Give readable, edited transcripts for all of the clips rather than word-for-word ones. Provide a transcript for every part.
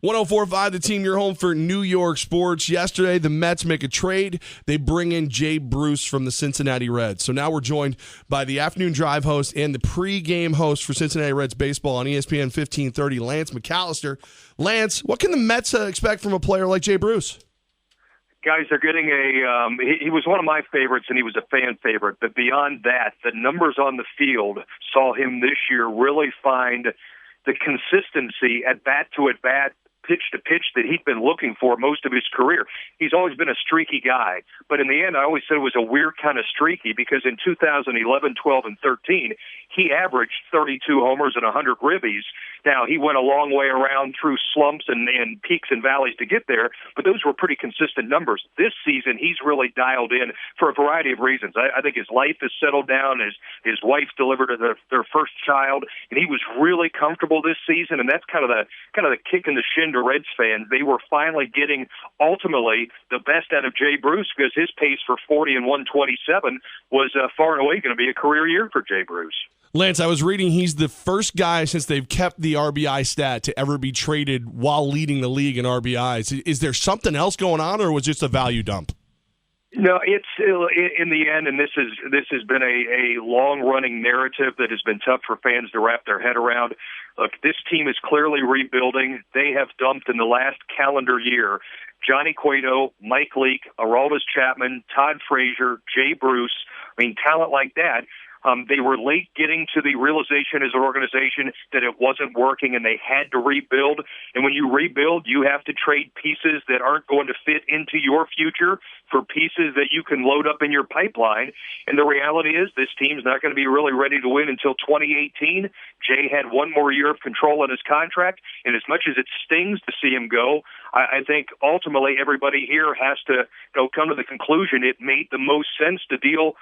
104.5 The Team, your home for New York sports. Yesterday, the Mets make a trade. They bring in Jay Bruce from the Cincinnati Reds. So now we're joined by the afternoon drive host and the pregame host for Cincinnati Reds baseball on ESPN 1530, Lance Mcallister. Lance, what can the Mets expect from a player like Jay Bruce? Guys, they're getting he was one of my favorites, and he was a fan favorite. But beyond that, the numbers on the field saw him this year really find the consistency at bat to at bat, pitch to pitch that he'd been looking for most of his career. He's always been a streaky guy, but in the end, I always said it was a weird kind of streaky because in 2011, 12, and 13, he averaged 32 homers and 100 ribbies. Now, he went a long way around through slumps and peaks and valleys to get there, but those were pretty consistent numbers. This season, he's really dialed in for a variety of reasons. I think his life has settled down. His wife delivered their first child, and he was really comfortable this season, and that's kind of the kick in the shin to Reds fans. They were finally getting, ultimately, the best out of Jay Bruce because his pace for 40 and 127 was far and away going to be a career year for Jay Bruce. Lance, I was reading he's the first guy since they've kept the RBI stat to ever be traded while leading the league in RBIs. Is there something else going on, or was it just a value dump? No, it's in the end, and this has been a long-running narrative that has been tough for fans to wrap their head around. Look, this team is clearly rebuilding. They have dumped in the last calendar year Johnny Cueto, Mike Leake, Aroldis Chapman, Todd Frazier, Jay Bruce. I mean, talent like that. They were late getting to the realization as an organization that it wasn't working and they had to rebuild. And when you rebuild, you have to trade pieces that aren't going to fit into your future for pieces that you can load up in your pipeline. And the reality is this team's not going to be really ready to win until 2018. Jay had one more year of control on his contract, and as much as it stings to see him go, I think ultimately everybody here has to come to the conclusion it made the most sense to deal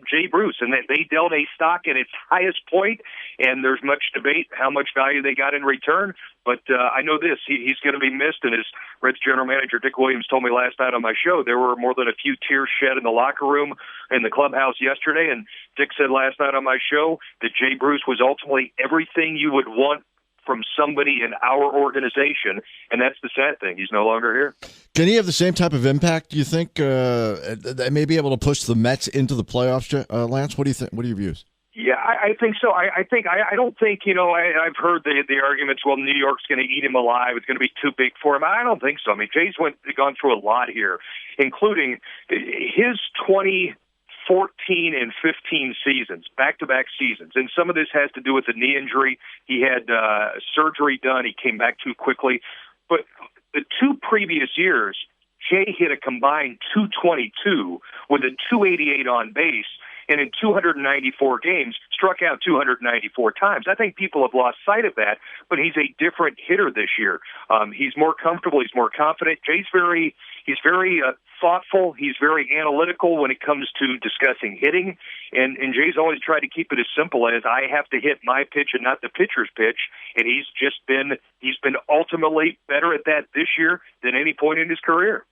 Jay Bruce, and that they dealt a stock at its highest point, and there's much debate how much value they got in return. But I know this, he's going to be missed, and as Reds general manager Dick Williams told me last night on my show, there were more than a few tears shed in the locker room in the clubhouse yesterday, and Dick said last night on my show that Jay Bruce was ultimately everything you would want from somebody in our organization, and that's the sad thing. He's no longer here. Can he have the same type of impact, do you think? They may be able to push the Mets into the playoffs, Lance? What do you think? What are your views? Yeah, I think so. I don't think, I've heard the arguments, well, New York's going to eat him alive. It's going to be too big for him. I don't think so. I mean, Jay's gone through a lot here, including his 2014 and 15 seasons, back-to-back seasons. And some of this has to do with the knee injury. He had surgery done. He came back too quickly. But the two previous years, Jay hit a combined 222 with a 288 on base, and in 294 games, struck out 294 times. I think people have lost sight of that, but he's a different hitter this year. He's more comfortable. He's more confident. He's very thoughtful. He's very analytical when it comes to discussing hitting. And Jay's always tried to keep it as simple as I have to hit my pitch and not the pitcher's pitch. And he's been ultimately better at that this year than any point in his career.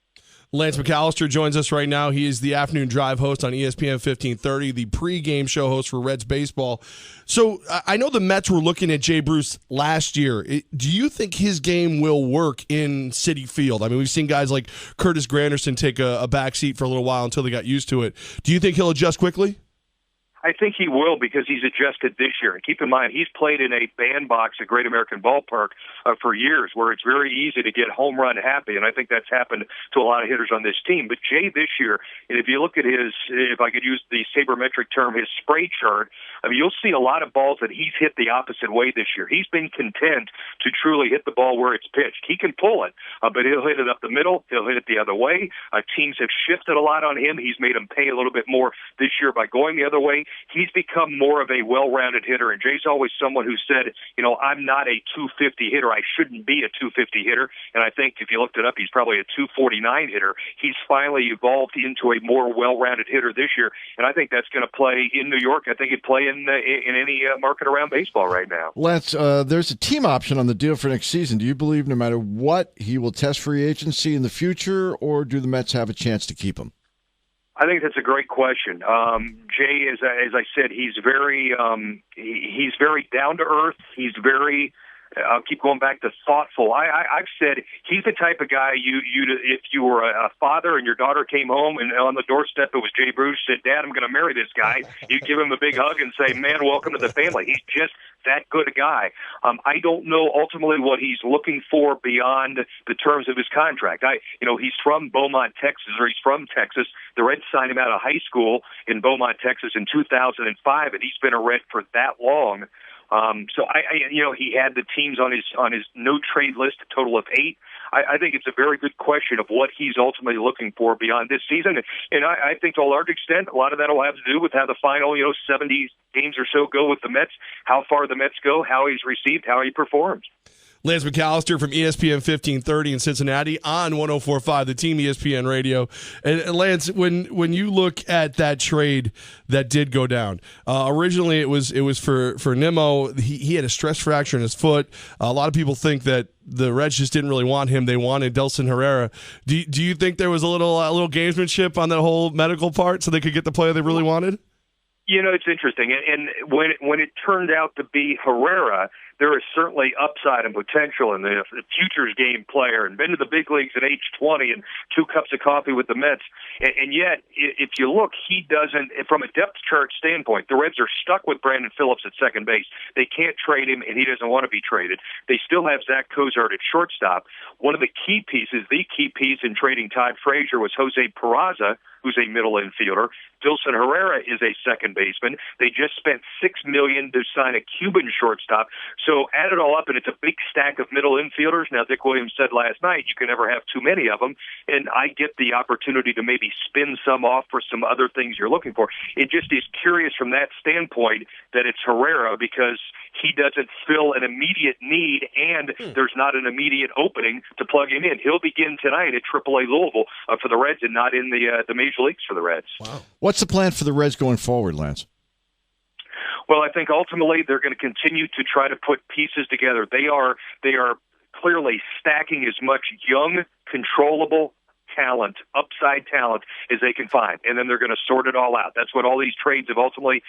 Lance Mcallister joins us right now. He is the afternoon drive host on ESPN 1530, the pregame show host for Reds baseball. So I know the Mets were looking at Jay Bruce last year. Do you think his game will work in Citi Field? I mean, we've seen guys like Curtis Granderson take a back seat for a little while until they got used to it. Do you think he'll adjust quickly? I think he will because he's adjusted this year. And keep in mind, he's played in a bandbox at Great American Ballpark for years where it's very easy to get home run happy, and I think that's happened to a lot of hitters on this team. But Jay this year, and if you look at his, if I could use the sabermetric term, his spray chart, I mean, you'll see a lot of balls that he's hit the opposite way this year. He's been content to truly hit the ball where it's pitched. He can pull it, but he'll hit it up the middle. He'll hit it the other way. Teams have shifted a lot on him. He's made them pay a little bit more this year by going the other way. He's become more of a well-rounded hitter, and Jay's always someone who said, I'm not a 250 hitter. I shouldn't be a 250 hitter, and I think if you looked it up, he's probably a 249 hitter. He's finally evolved into a more well-rounded hitter this year, and I think that's going to play in New York. I think it'd play in any market around baseball right now. Lance, there's a team option on the deal for next season. Do you believe no matter what, he will test free agency in the future, or do the Mets have a chance to keep him? I think that's a great question. Jay, as I said, he's very down to earth. He's very I'll keep going back to thoughtful. I've said he's the type of guy if you were a father and your daughter came home and on the doorstep it was Jay Bruce said, "Dad, I'm going to marry this guy." You give him a big hug and say, "Man, welcome to the family." He's just that good a guy. I don't know ultimately what he's looking for beyond the terms of his contract. He's from Beaumont, Texas, or he's from Texas. The Reds signed him out of high school in Beaumont, Texas in 2005, and he's been a Red for that long. So he had the teams on his no trade list, a total of 8. I think it's a very good question of what he's ultimately looking for beyond this season. And I think to a large extent, a lot of that will have to do with how the final, 70 games or so go with the Mets, how far the Mets go, how he's received, how he performs. Lance Mcallister from ESPN 1530 in Cincinnati on 104.5, the Team ESPN Radio. And Lance, when you look at that trade that did go down, originally it was for Nimmo. He had a stress fracture in his foot. A lot of people think that the Reds just didn't really want him. They wanted Delson Herrera. Do you think there was a little gamesmanship on that whole medical part so they could get the player they really wanted? It's interesting. And when it turned out to be Herrera, there is certainly upside and potential in the futures game player and been to the big leagues at age 20 and 2 cups of coffee with the Mets. And yet, if you look, he doesn't, from a depth chart standpoint, the Reds are stuck with Brandon Phillips at second base. They can't trade him, and he doesn't want to be traded. They still have Zach Cozart at shortstop. One of the key pieces, the key piece in trading Todd Frazier was Jose Peraza, who's a middle infielder. Dilson Herrera is a second baseman. They just spent $6 million to sign a Cuban shortstop. So add it all up, and it's a big stack of middle infielders. Now, Dick Williams said last night you can never have too many of them, and I get the opportunity to maybe spin some off for some other things you're looking for. It just is curious from that standpoint that it's Herrera because he doesn't fill an immediate need, and there's not an immediate opening to plug him in. He'll begin tonight at AAA Louisville for the Reds and not in the Major Leagues for the Reds. Wow. What's the plan for the Reds going forward, Lance? Well, I think ultimately they're going to continue to try to put pieces together. They are clearly stacking as much young, controllable talent, upside talent, as they can find. And then they're going to sort it all out. That's what all these trades have ultimately,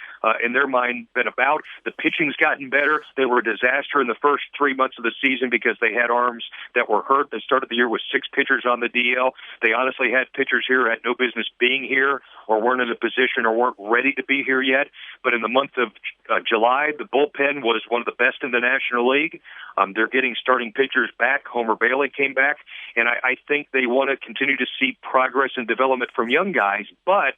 in their mind, been about. The pitching's gotten better. They were a disaster in the first 3 months of the season because they had arms that were hurt. They started the year with 6 pitchers on the DL. They honestly had pitchers here who had no business being here or weren't in a position or weren't ready to be here yet. But in the month of July, the bullpen was one of the best in the National League. They're getting starting pitchers back. Homer Bailey came back. And I think they want to continue to see progress and development from young guys, but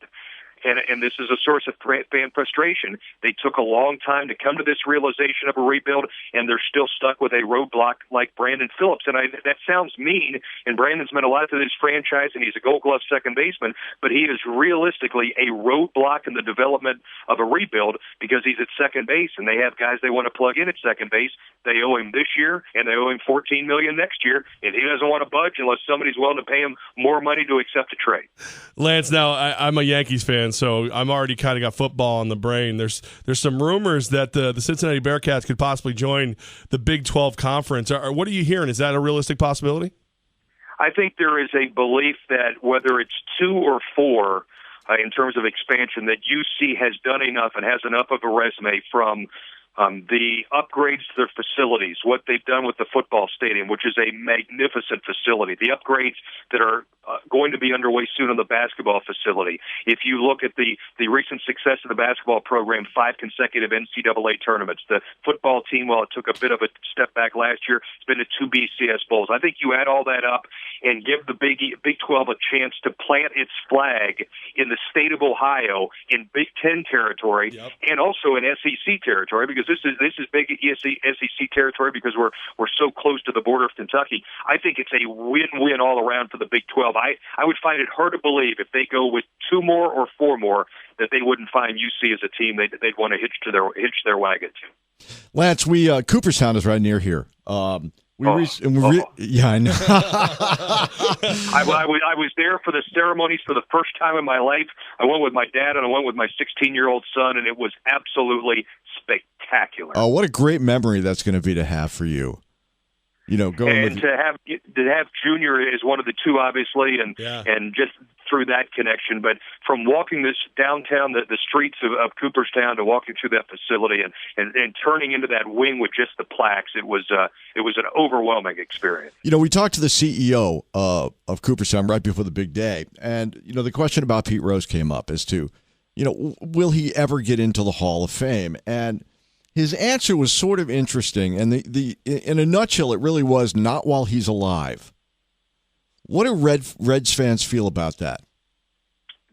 and this is a source of fan frustration. They took a long time to come to this realization of a rebuild, and they're still stuck with a roadblock like Brandon Phillips. And that sounds mean, and Brandon's meant a lot to this franchise, and he's a Gold Glove second baseman, but he is realistically a roadblock in the development of a rebuild because he's at second base, and they have guys they want to plug in at second base. They owe him this year, and they owe him $14 million next year, and he doesn't want to budge unless somebody's willing to pay him more money to accept a trade. Lance, now I'm a Yankees fan, so I'm already kind of got football on the brain. There's some rumors that the Cincinnati Bearcats could possibly join the Big 12 conference. What are you hearing? Is that a realistic possibility? I think there is a belief that whether it's 2 or 4 in terms of expansion, that UC has done enough and has enough of a resume from the upgrades to their facilities, what they've done with the football stadium, which is a magnificent facility, the upgrades that are going to be underway soon on the basketball facility. If you look at the recent success of the basketball program, 5 consecutive NCAA tournaments, the football team, while it took a bit of a step back last year, it's been to 2 BCS Bowls. I think you add all that up and give the Big 12 a chance to plant its flag in the state of Ohio, in Big Ten territory, yep, and also in SEC territory, because this is big SEC territory because we're so close to the border of Kentucky. I think it's a win-win all around for the Big 12. I would find it hard to believe if they go with 2 more or 4 more that they wouldn't find UC as a team they'd want to hitch their wagon to. Lance, Cooperstown is right near here. Yeah, I know. I was there for the ceremonies for the first time in my life. I went with my dad and I went with my 16-year-old son, and it was absolutely spectacular. Oh, what a great memory that's going to be to have for you. You know, to have Junior is one of the 2, obviously, and just through that connection. But from walking this downtown, the streets of Cooperstown, to walking through that facility and turning into that wing with just the plaques, it was an overwhelming experience. We talked to the CEO of Cooperstown right before the big day, and the question about Pete Rose came up as to, will he ever get into the Hall of Fame? And his answer was sort of interesting, and in a nutshell, it really was not while he's alive. What do Reds fans feel about that?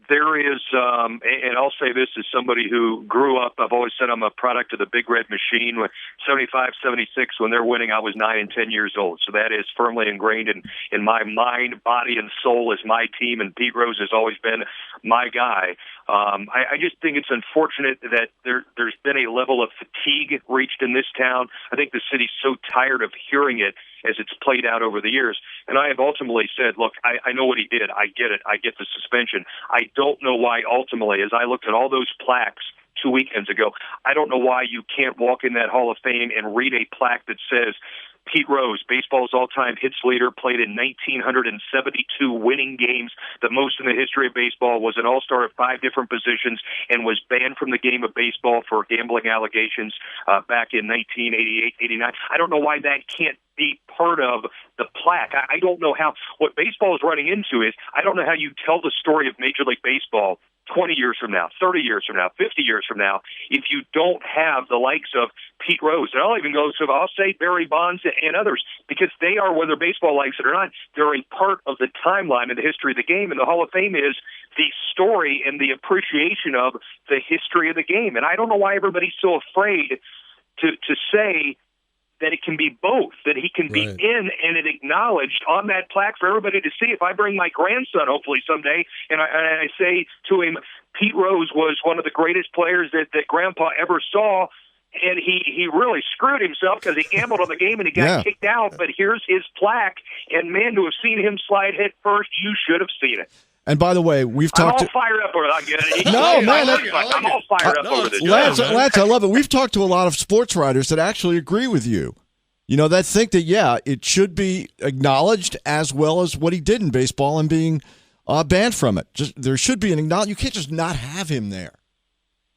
There is, and I'll say this as somebody who grew up, I've always said I'm a product of the Big Red Machine. When 75, 76, when they're winning, I was 9 and 10 years old. So that is firmly ingrained in my mind, body, and soul as my team, and Pete Rose has always been my guy. I just think it's unfortunate that there's been a level of fatigue reached in this town. I think the city's so tired of hearing it as it's played out over the years. And I have ultimately said, look, I know what he did. I get it. I get the suspension. I don't know why ultimately, as I looked at all those plaques 2 weekends ago, I don't know why you can't walk in that Hall of Fame and read a plaque that says, Pete Rose, baseball's all-time hits leader, played in 1,972 winning games, the most in the history of baseball, was an all-star at 5 different positions, and was banned from the game of baseball for gambling allegations back in 1988, 89. I don't know why that can't be part of the plaque. I don't know how, what baseball is running into is, I don't know how you tell the story of Major League Baseball 20 years from now, 30 years from now, 50 years from now, if you don't have the likes of Pete Rose. And I'll even go so I'll say Barry Bonds and others, because they are, whether baseball likes it or not, they're a part of the timeline of the history of the game. And the Hall of Fame is the story and the appreciation of the history of the game. And I don't know why everybody's so afraid to say that it can be both, that he can be in and it acknowledged on that plaque for everybody to see. If I bring my grandson, hopefully someday, and I say to him, Pete Rose was one of the greatest players that Grandpa ever saw, and he really screwed himself because he gambled on the game and he got kicked out, but here's his plaque, and man, to have seen him slide head first, you should have seen it. And by the way, we've talked. I'm all fired up over it. I'm all fired up over this. Lance, I love it. We've talked to a lot of sports writers that actually agree with you. That think that it should be acknowledged as well as what he did in baseball and being banned from it. There should be an acknowledgement. You can't just not have him there.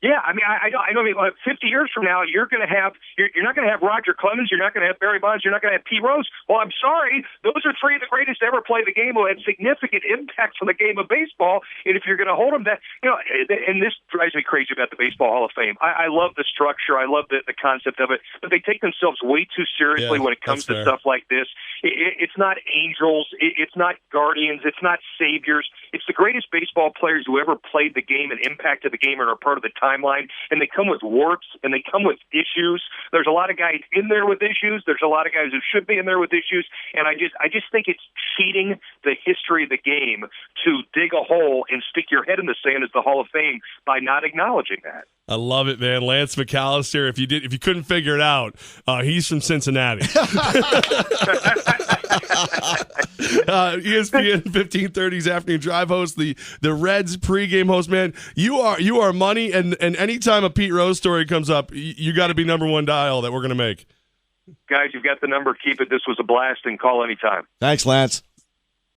Yeah, I mean, I don't. 50 years from now, you're not going to have Roger Clemens. You're not going to have Barry Bonds. You're not going to have Pete Rose. Well, I'm sorry. Those are 3 of the greatest to ever play the game who had significant impacts on the game of baseball. And if you're going to hold them, and this drives me crazy about the Baseball Hall of Fame. I love the structure. I love the concept of it, but they take themselves way too seriously when it comes to stuff like this. It's not angels. It's not guardians. It's not saviors. It's the greatest baseball players who ever played the game and impacted the game and are part of the timeline, and they come with warts and they come with issues. There's a lot of guys in there with issues. There's a lot of guys who should be in there with issues, and I just think it's cheating the history of the game to dig a hole and stick your head in the sand as the Hall of Fame by not acknowledging that. I love it, man. Lance Mcallister. If you couldn't figure it out, he's from Cincinnati. ESPN 1530's afternoon drive host, the Reds pregame host. Man, you are money, and anytime a Pete Rose story comes up, you got to be number one dial that we're going to make. Guys, you've got the number. Keep it. This was a blast, and call anytime. Thanks, Lance.